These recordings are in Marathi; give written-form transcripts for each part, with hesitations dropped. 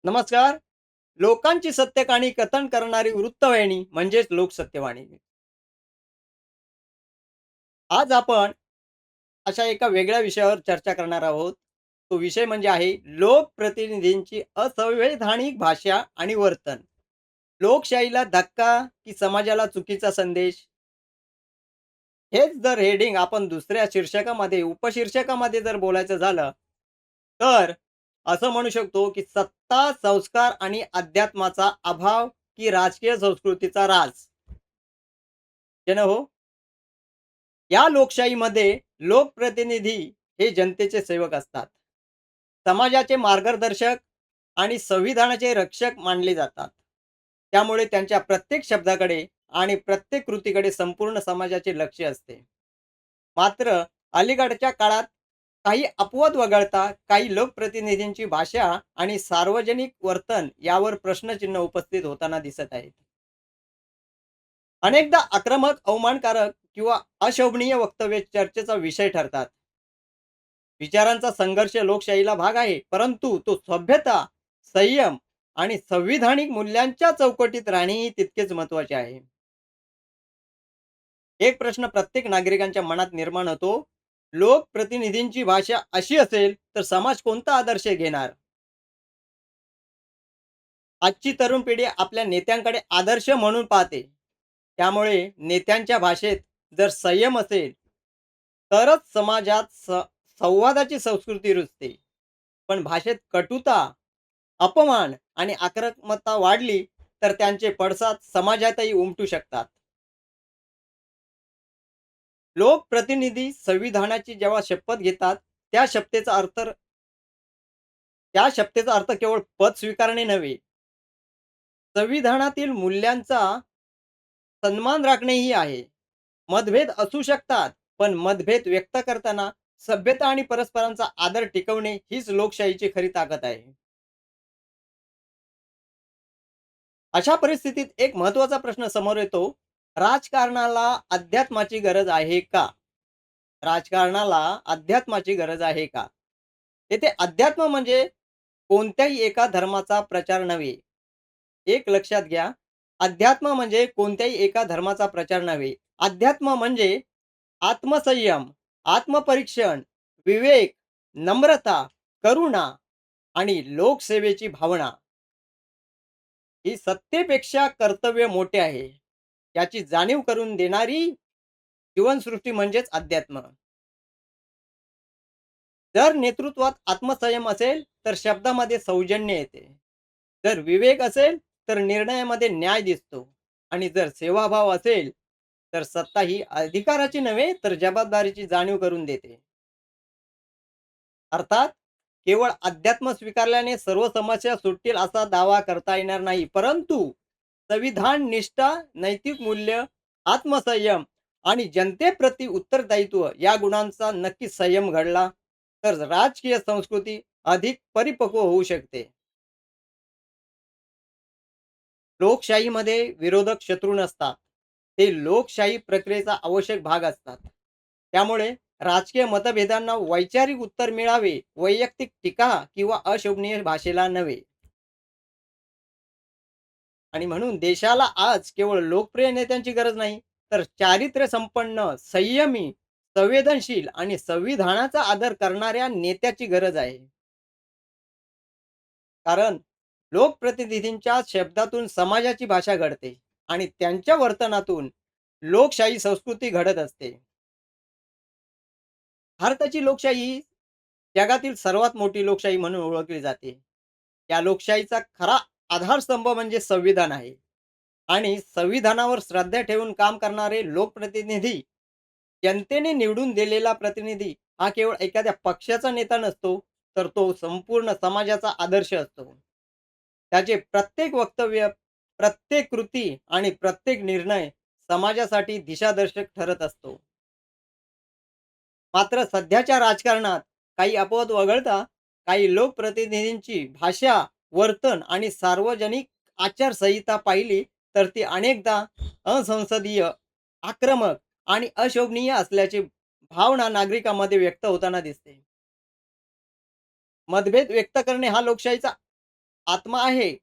नमस्कार. लोकांची सत्य कहाणी कथन करणारी वृत्तवाहिनी म्हणजेच लोकसत्यवाणी. आज आपण अशा एका वेगळ्या विषयावर चर्चा करणार आहोत. तो विषय म्हणजे आहे लोकप्रतिनिधींची असंवैधानिक भाषा आणि वर्तन. लोकशाहीला धक्का की समाजाला चुकीचा संदेश? हेच जर हेडिंग आपण दुसऱ्या शीर्षकामध्ये, उपशीर्षकामध्ये जर बोलायचं झालं, तर असं म्हणू शकतो की सत्ता, संस्कार आणि अध्यात्माचा अभाव की राजकीय संस्कृतीचा राज? जन हो. या लोकशाहीमध्ये लोकप्रतिनिधी हे जनतेचे सेवक असतात. समाजाचे मार्गदर्शक आणि संविधानाचे रक्षक मानले जातात. त्यामुळे त्यांच्या प्रत्येक शब्दाकडे आणि प्रत्येक कृतीकडे संपूर्ण समाजाचे लक्ष असते. मात्र अलीकडच्या काळात काही अपवाद वगळता काही लोकप्रतिनिधींची भाषा आणि सार्वजनिक वर्तन यावर प्रश्नचिन्ह उपस्थित होताना दिसत आहेत. अनेकदा आक्रमक, अवमानकारक किंवा अशोभनीय वक्तव्य चर्चेचा विषय ठरतात. विचारांचा संघर्ष लोकशाहीला भाग आहे, परंतु तो सभ्यता, संयम आणि संविधानिक मूल्यांच्या चौकटीत राहणेही तितकेच महत्त्वाचे आहे. एक प्रश्न प्रत्येक नागरिकांच्या मनात निर्माण होतो. लोकप्रतिनिधींची भाषा अशी असेल, तर समाज कोणता आदर्श घेणार? आजची तरुण पिढी आपल्या नेत्यांकडे आदर्श म्हणून पाहते. त्यामुळे नेत्यांच्या भाषेत जर संयम असेल, तरच समाजात संवादाची संस्कृती रुजते. पण भाषेत कटुता, अपमान आणि आक्रमकता वाढली, तर त्यांचे पडसाद समाजातही उमटू शकतात. लोकप्रतिनिधी संविधानाची जेव्हा शपथ घेतात, त्या शपथेचा अर्थ त्या शपथेचा अर्थ केवळ पद स्वीकारणे नव्हे, संविधानातील मूल्यांचा सन्मान राखणेही आहे. मतभेद असू शकतात, पण मतभेद व्यक्त करताना सभ्यता आणि परस्परांचा आदर टिकवणे हीच लोकशाहीची खरी ताकद आहे. अशा परिस्थितीत एक महत्त्वाचा प्रश्न समोर येतो. राजकारणाला अध्यात्माची गरज आहे का? राजकारणाला अध्यात्माची गरज आहे का? येथे अध्यात्म म्हणजे कोणत्याही एका धर्माचा प्रचार नव्हे. एक लक्षात घ्या, अध्यात्म म्हणजे कोणत्याही एका धर्माचा प्रचार नव्हे. अध्यात्म म्हणजे आत्मसंयम, आत्मपरीक्षण, विवेक, नम्रता, करुणा आणि लोकसेवेची भावना. ही सत्तेपेक्षा कर्तव्य मोठे आहे. याची जाणीव करून देणारी जीवनसृष्टी म्हणजेच अध्यात्म. जर नेतृत्वात आत्मसंयम असेल, तर शब्दामध्ये सौजन्य येते. जर विवेक असेल, तर निर्णयामध्ये न्याय दिसतो. आणि जर सेवाभाव असेल, तर सत्ता ही अधिकाराची नव्हे, तर जबाबदारीची जाणीव करून देते. अर्थात केवळ अध्यात्म स्वीकारल्याने सर्व समस्या सुटतील असा दावा करता येणार नाही. परंतु संविधान निष्ठा, नैतिक मूल्य, आत्मसंयम आणि जनतेप्रती उत्तरदायित्व या गुणांचा नक्की संयम घडला, तर राजकीय संस्कृती अधिक परिपक्व होऊ शकते. लोकशाहीमध्ये विरोधक शत्रू नसतात. ते लोकशाही प्रक्रियेचा आवश्यक भाग असतात. त्यामुळे राजकीय मतभेदांना वैचारिक उत्तर मिळावे, वैयक्तिक टीका किंवा अशोभनीय भाषेला नव्हे. आणि म्हणून देशाला आज केवळ लोकप्रिय नेत्यांची गरज नाही, तर चारित्र्य संपन्न, संयमी, संवेदनशील आणि संविधानाचा आदर करणाऱ्या नेत्याची गरज आहे. कारण लोकप्रतिनिधींच्या शब्दातून समाजाची भाषा घडते आणि त्यांच्या वर्तनातून लोकशाही संस्कृती घडत असते. भारताची लोकशाही ही जगातील सर्वात मोठी लोकशाही म्हणून ओळखली जाते. या लोकशाहीचा खरा आधारस्तंभ म्हणजे संविधान आहे. आणि संविधानावर श्रद्धा ठेवून काम करणारे लोकप्रतिनिधी, जनतेने निवडून दिलेला प्रतिनिधी हा केवळ एखाद्या पक्षाचा नेता नसतो, तर तो संपूर्ण समाजाचा आदर्श असतो. त्याचे प्रत्येक वक्तव्य, प्रत्येक कृती आणि प्रत्येक निर्णय समाजासाठी दिशादर्शक ठरत असतो. मात्र सध्याच्या राजकारणात काही अपवाद वगळता काही लोकप्रतिनिधींची भाषा, वर्तन आणि सार्वजनिक आचारसंहिता पाहिली, तर ती अनेकदा असंसदीय, आक्रमक आणि अशोभनीय असल्याची भावना नागरिकांमध्ये व्यक्त होताना दिसते. मतभेद व्यक्त करणे हा लोकशाहीचा आत्मा आहे.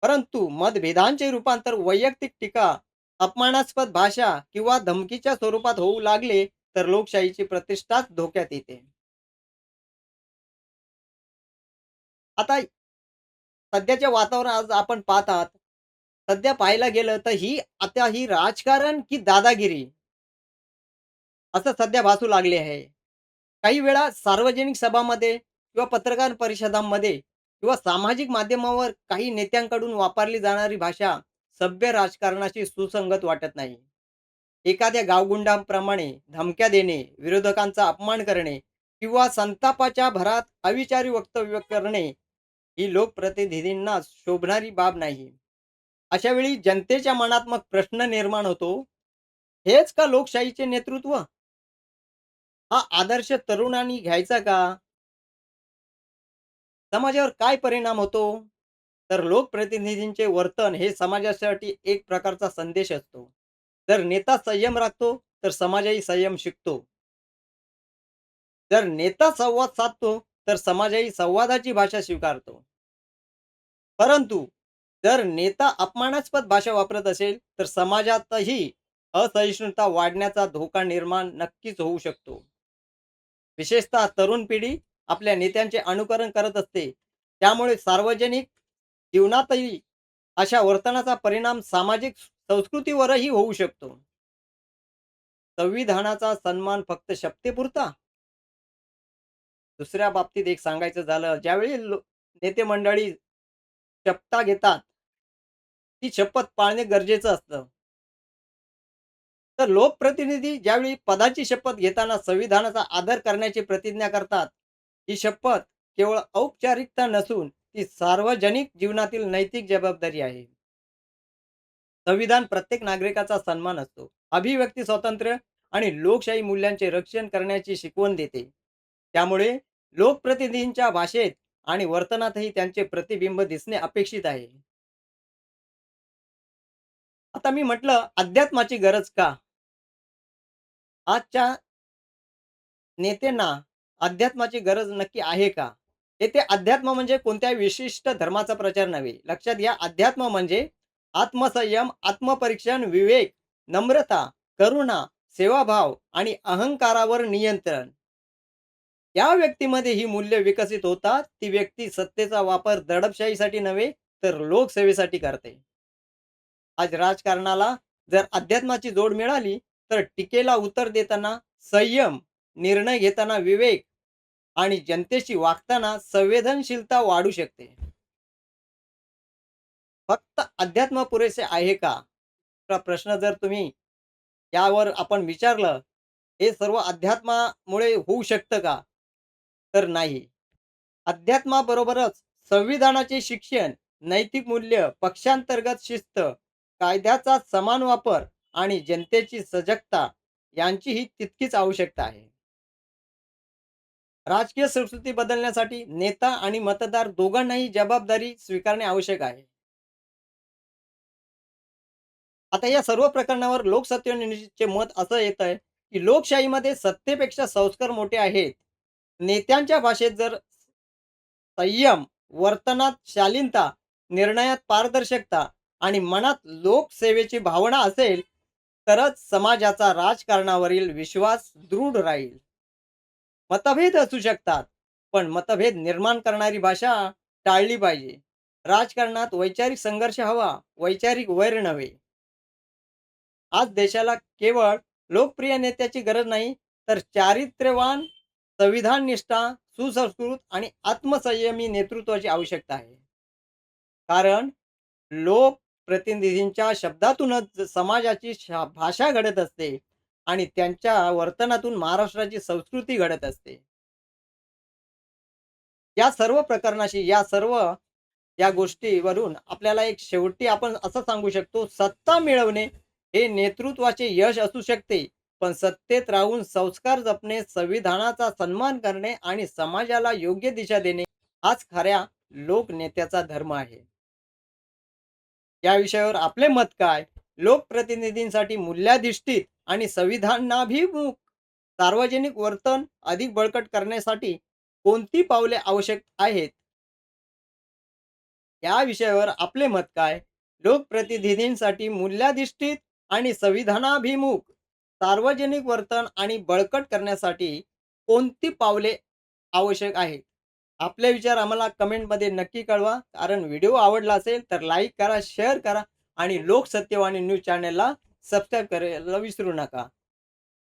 परंतु मतभेदांचे रूपांतर वैयक्तिक टीका, अपमानास्पद भाषा किंवा धमकीच्या स्वरूपात होऊ लागले, तर लोकशाहीची प्रतिष्ठाच धोक्यात येते. आता सध्याचे वातावरण आज आपण पाहत आहात. सध्या पाहायला गेलं तर आता ही राजकारण की दादागिरी असं सध्या भासू लागले आहे. काही वेळा सार्वजनिक सभामध्ये किंवा पत्रकार परिषदांमध्ये किंवा सामाजिक माध्यमावर काही नेत्यांकडून वापरली जाणारी भाषा सभ्य राजकारणाशी सुसंगत वाटत नाही. एखाद्या गावगुंडांप्रमाणे धमक्या देणे, विरोधकांचा अपमान करणे किंवा संतापाच्या भरात अविचारी वक्तव्य करणे ही लोकप्रतिनिधींना शोभणारी बाब नाही. अशा वेळी जनतेच्या मनात मग प्रश्न निर्माण होतो, हेच का लोकशाहीचे नेतृत्व? हा आदर्श तरुणांनी घ्यायचा का? समाजावर काय परिणाम होतो? तर लोकप्रतिनिधींचे वर्तन हे समाजासाठी एक प्रकारचा संदेश असतो. जर नेता संयम राखतो, तर समाजही संयम शिकतो. जर नेता संवाद साधतो, तर समाजही संवादाची भाषा स्वीकारतो. परंतु जर नेता अपमानास्पद भाषा वापरत असेल, तर समाजातही असहिष्णुता वाढण्याचा धोका निर्माण नक्कीच होऊ शकतो. विशेषतः तरुण पिढी आपल्या नेत्यांचे अनुकरण करत असते. त्यामुळे सार्वजनिक जीवनातही अशा वर्तनाचा परिणाम सामाजिक संस्कृतीवरही होऊ शकतो. संविधानाचा सन्मान फक्त शपथेपुरता? दुसऱ्या बाबतीत एक सांगायचं झालं, ज्यावेळी नेते मंडळी शपथा घेतात, ती शपथ पाळणे गरजेचं असतं. तर लोकप्रतिनिधी ज्यावेळी पदाची शपथ घेताना संविधानाचा आदर करण्याची प्रतिज्ञा करतात, ही शपथ केवळ औपचारिकता नसून ती सार्वजनिक जीवनातील नैतिक जबाबदारी आहे. संविधान प्रत्येक नागरिकाचा सन्मान असतो. अभिव्यक्ती स्वातंत्र्य आणि लोकशाही मूल्यांचे रक्षण करण्याची शिकवण देते. त्यामुळे लोकप्रतिनिधींच्या भाषेत आणि वर्तनातही त्यांचे प्रतिबिंब दिसणे अपेक्षित आहे. आता मी म्हटलं, अध्यात्माची गरज का? आजच्या नेत्यांना अध्यात्माची गरज नक्की आहे का? येथे अध्यात्म म्हणजे कोणत्या विशिष्ट धर्माचा प्रचार नव्हे. लक्षात घ्या, अध्यात्म म्हणजे आत्मसंयम, आत्मपरीक्षण, विवेक, नम्रता, करुणा, सेवाभाव आणि अहंकारावर नियंत्रण. या व्यक्तीमध्ये ही मूल्य विकसित होतात. ती व्यक्ती सत्तेचा वापर दडपशाहीसाठी नव्हे, तर लोकसेवेसाठी करते. आज राजकारणाला जर अध्यात्माची जोड मिळाली, तर टीकेला उत्तर देताना संयम, निर्णय घेताना विवेक आणि जनतेशी वागताना संवेदनशीलता वाढू शकते. फक्त अध्यात्म पुरेसे आहे का? हा प्रश्न जर तुम्ही यावर आपण विचारलं, हे सर्व अध्यात्मामुळे होऊ शकतं का? तर नाही. अध्यात्माबरोबरच संविधानाचे शिक्षण, नैतिक मूल्य, पक्षांतर्गत शिस्त, कायद्याचा समान वापर आणि जनतेची सजगता यांचीही तितकीच आवश्यकता आहे. राजकीय संस्कृती बदलण्यासाठी नेता आणि मतदार दोघांनाही जबाबदारी स्वीकारणे आवश्यक आहे. आता या सर्व प्रकरणावर लोकसत्तेचे मत असं येत आहे, की लोकशाहीमध्ये सत्तेपेक्षा संस्कार मोठे आहेत. नेत्यांच्या भाषेत जर संयम, वर्तनात शालीनता, निर्णयात पारदर्शकता आणि मनात लोकसेवेची भावना असेल, तरच समाजाचा राजकारणावरील विश्वास दृढ राहील. मतभेद असू शकतात, पण मतभेद निर्माण करणारी भाषा टाळली पाहिजे. राजकारणात वैचारिक संघर्ष हवा, वैचारिक वैर नव्हे. आज देशाला केवळ लोकप्रिय नेत्याची गरज नाही, तर चारित्र्यवान, संविधाननिष्ठा, सुसंस्कृत आणि आत्मसंयमी नेतृत्वाची आवश्यकता आहे. कारण लोकप्रतिनिधींच्या शब्दातूनच समाजाची भाषा घडत असते आणि त्यांच्या वर्तनातून महाराष्ट्राची संस्कृती घडत असते. या सर्व प्रकरणाशी, या गोष्टीवरून आपल्याला एक शेवटी आपण असं सांगू शकतो, सत्ता मिळवणे हे नेतृत्वाचे यश असू शकते, पण सत्तेत राहून संस्कार जपणे, संविधानाचा सन्मान करणे आणि समाजाला योग्य दिशा देणे हाच खऱ्या लोकनेत्याचा धर्म आहे. या विषयावर आपले मत काय? लोकप्रतिनिधींसाठी मूल्याधिष्ठित आणि संविधानाभिमुख सार्वजनिक वर्तन अधिक बळकट करण्यासाठी कोणती पावले आवश्यक आहेत? या विषयावर आपले मत काय? लोकप्रतिनिधींसाठी मूल्याधिष्ठित आणि संविधानाभिमुख सार्वजनिक वर्तन आणि बळकट करण्यासाठी कोणती पावले आवश्यक आहेत? आपले विचार आम्हाला कमेंटमध्ये नक्की कळवा. कारण व्हिडिओ आवडला असेल तर लाईक करा, शेअर करा आणि लोकसत्यवाणी न्यूज चॅनलला सबस्क्राईब करायला विसरू नका.